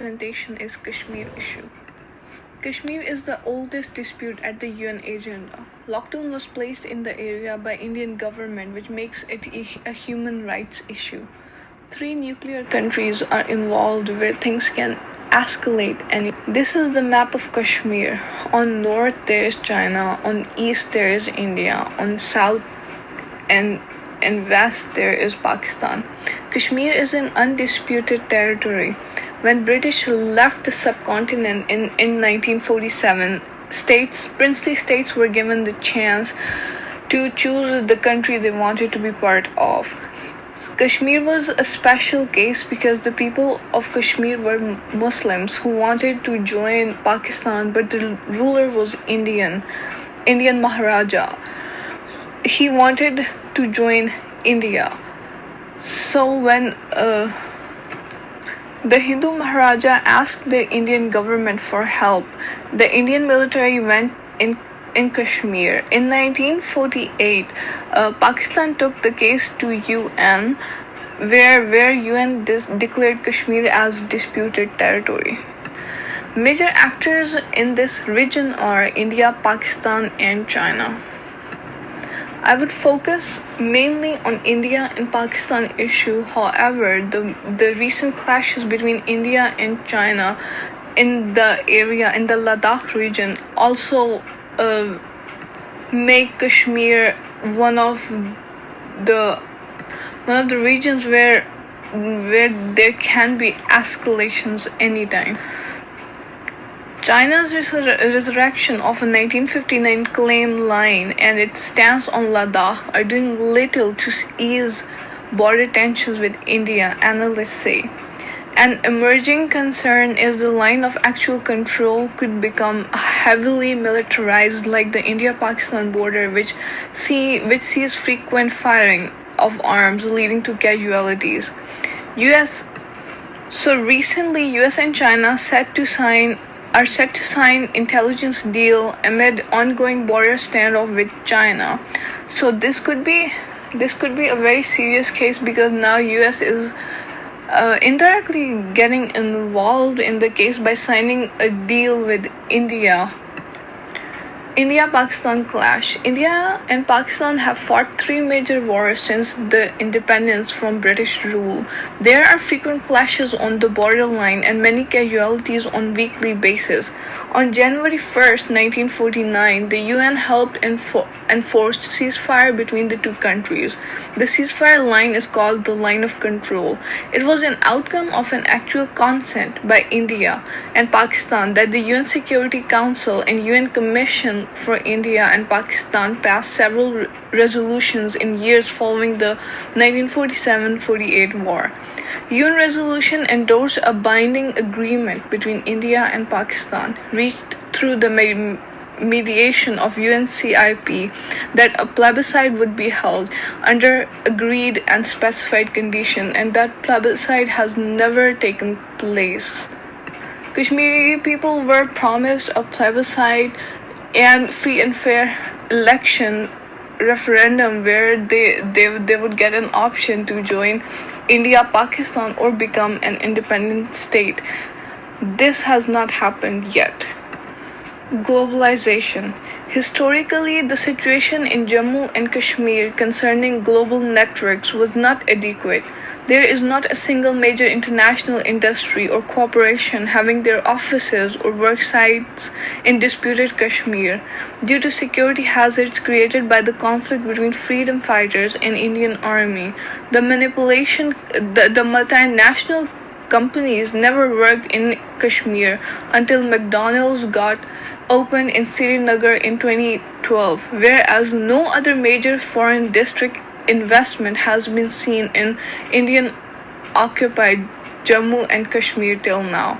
presentation is Kashmir issue. Kashmir is the oldest dispute at the UN agenda. Lockdown was placed in the area by Indian government, which makes it a human rights issue. Three nuclear countries are involved where things can escalate any. This is the map of Kashmir. On north there is China, on east there is India, on south and west there is Pakistan. Kashmir is an undisputed territory. When British left the subcontinent in 1947, princely states were given the chance to choose the country they wanted to be part of. Kashmir was a special case because the people of Kashmir were Muslims who wanted to join Pakistan, but the ruler was Indian Maharaja. He wanted to join India. So when the Hindu Maharaja asked the Indian government for help, the Indian military went in Kashmir. In 1948, Pakistan took the case to UN, where UN declared Kashmir as disputed territory. Major actors in this region are India, Pakistan, and China. I would focus mainly on India and Pakistan issue. However, the recent clashes between India and China in the area, in the Ladakh region, also make Kashmir one of the regions where there can be escalations anytime. China's resurrection of a 1959 claim line and its stance on Ladakh are doing little to ease border tensions with India, analysts say. An emerging concern is the line of actual control could become heavily militarized like the India-Pakistan border, which sees frequent firing of arms leading to casualties. Recently, US and China are set to sign intelligence deal amid ongoing border standoff with China. So this could be a very serious case because now US is indirectly getting involved in the case by signing a deal with India. India-Pakistan clash. India and Pakistan have fought three major wars since the independence from British rule. There are frequent clashes on the borderline and many casualties on weekly basis. On January 1st, 1949, the UN helped enforced ceasefire between the two countries. The ceasefire line is called the line of control. It was an outcome of an actual consent by India and Pakistan that the UN Security Council and UN Commission for India and Pakistan passed several resolutions in years following the 1947-48 war. UN resolution endorsed a binding agreement between India and Pakistan, reached through the mediation of UNCIP, that a plebiscite would be held under agreed and specified conditions, and that plebiscite has never taken place. Kashmiri people were promised a plebiscite and free and fair election referendum where they would get an option to join India, Pakistan, or become an independent state. This has not happened yet. Globalization. Historically, the situation in Jammu and Kashmir concerning global networks was not adequate. There is not a single major international industry or corporation having their offices or work sites in disputed Kashmir due to security hazards created by the conflict between freedom fighters and Indian Army. The multinational companies never worked in Kashmir until McDonald's got opened in Srinagar in 2012, whereas no other major foreign district investment has been seen in Indian-occupied Jammu and Kashmir till now.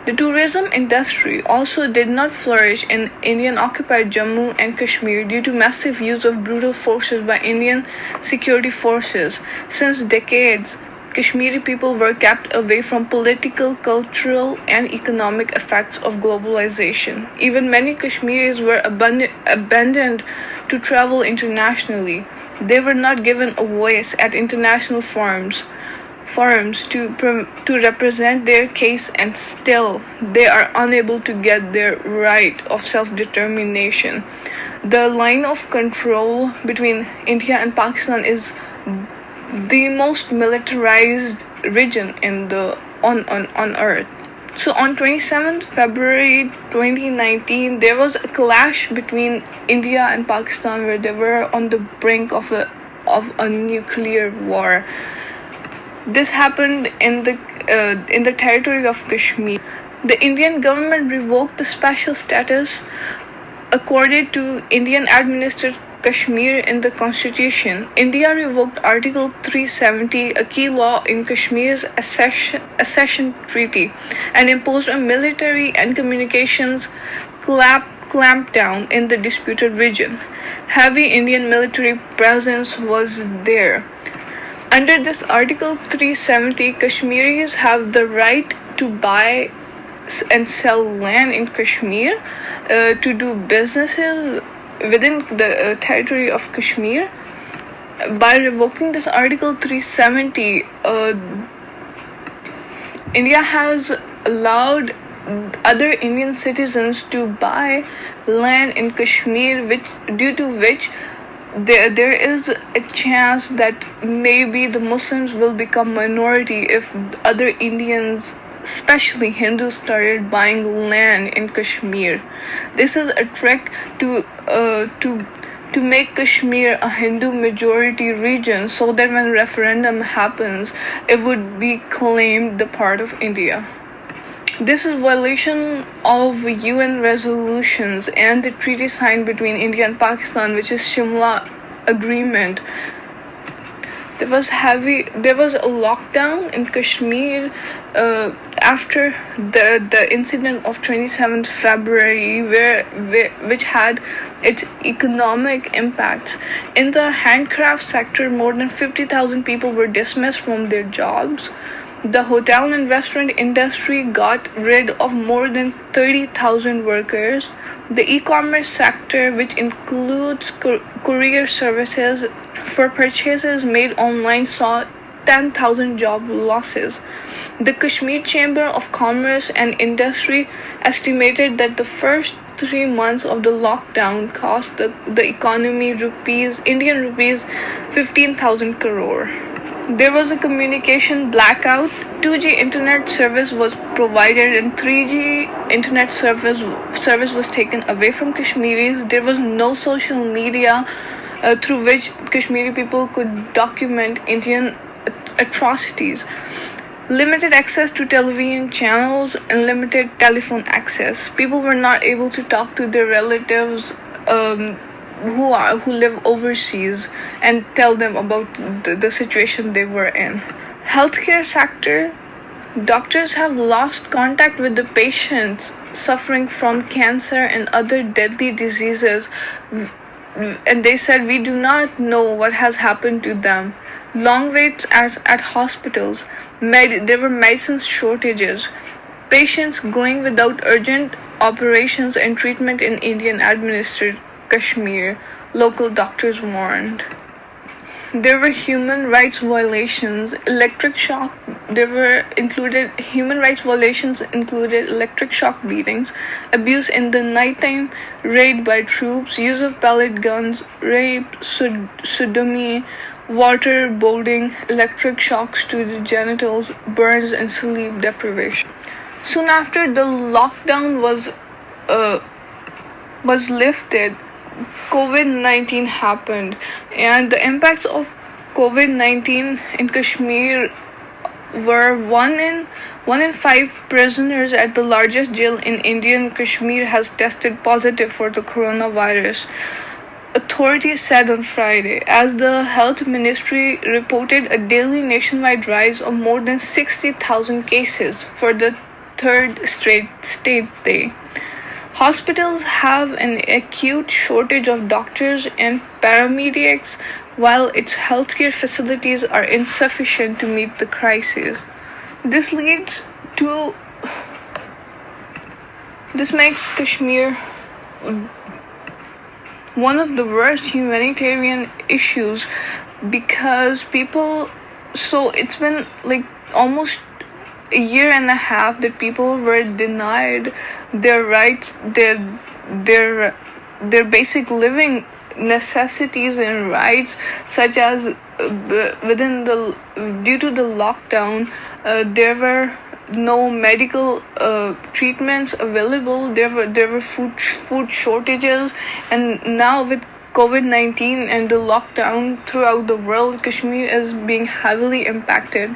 The tourism industry also did not flourish in Indian-occupied Jammu and Kashmir due to massive use of brutal forces by Indian security forces. Since decades, Kashmiri people were kept away from political, cultural, and economic effects of globalization. Even many Kashmiris were abandoned to travel internationally. They were not given a voice at international forums. forums to represent their case, and still they are unable to get their right of self-determination. The line of control between India and Pakistan is the most militarized region in the on earth. So on 27th February 2019, there was a clash between India and Pakistan where they were on the brink of a nuclear war. This happened in the territory of Kashmir. The Indian government revoked the special status accorded to Indian administered Kashmir in the constitution. India revoked Article 370, a key law in Kashmir's accession treaty, and imposed a military and communications clampdown in the disputed region. Heavy Indian military presence was there. Under this Article 370, Kashmiris have the right to buy and sell land in Kashmir, to do businesses within the territory of Kashmir. By revoking this Article 370, India has allowed other Indian citizens to buy land in Kashmir, due to which there is a chance that maybe the Muslims will become minority if other Indians, especially Hindus, started buying land in Kashmir. This is a trick to make Kashmir a Hindu majority region, so that when referendum happens, it would be claimed the part of India. This is violation of UN resolutions and the treaty signed between India and Pakistan, which is Shimla Agreement. There was a lockdown in Kashmir after the incident of 27th February, which had its economic impacts. In the handcraft sector, more than 50,000 people were dismissed from their jobs. The hotel and restaurant industry got rid of more than 30,000 workers. The e-commerce sector, which includes courier services for purchases made online, saw 10,000 job losses. The Kashmir Chamber of Commerce and Industry estimated that the first 3 months of the lockdown cost the economy Indian rupees 15,000 crore. There was a communication blackout. 2G internet service was provided and 3G internet service was taken away from Kashmiris. There was no social media through which Kashmiri people could document Indian atrocities. Limited access to television channels and limited telephone access. People were not able to talk to their relatives who live overseas and tell them about the situation they were in. Healthcare sector, doctors have lost contact with the patients suffering from cancer and other deadly diseases, and they said, we do not know what has happened to them. Long waits at hospitals. There were medicine shortages. Patients going without urgent operations and treatment in Indian administered Kashmir, local doctors warned. There were human rights violations. Human rights violations included electric shock beatings, abuse in the nighttime, raid by troops, use of pellet guns, rape, sodomy, waterboarding, electric shocks to the genitals, burns, and sleep deprivation. Soon after the lockdown was lifted, COVID-19 happened, and the impacts of COVID-19 in Kashmir were one in 5 prisoners at the largest jail in Indian Kashmir has tested positive for the coronavirus, authorities said on Friday, as the health ministry reported a daily nationwide rise of more than 60,000 cases for the third straight state day. Hospitals have an acute shortage of doctors and paramedics, while its healthcare facilities are insufficient to meet the crisis. This makes Kashmir one of the worst humanitarian issues because people So it's been like almost a year and a half that people were denied their rights, their their basic living necessities and rights, such as within the due to the lockdown, there were no medical treatments available. There were food shortages, and now with COVID-19 and the lockdown throughout the world, Kashmir is being heavily impacted.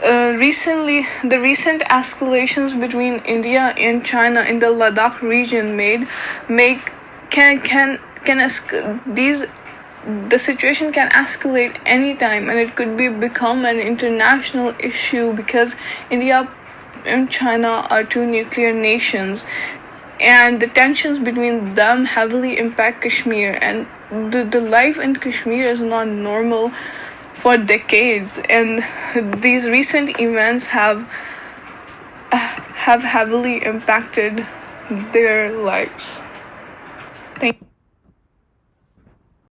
The recent escalations between India and China in the Ladakh region make can these the situation can escalate anytime, and it could become an international issue because India and China are two nuclear nations, and the tensions between them heavily impact Kashmir, and the life in Kashmir is not normal for decades, and these recent events have heavily impacted their lives. Thank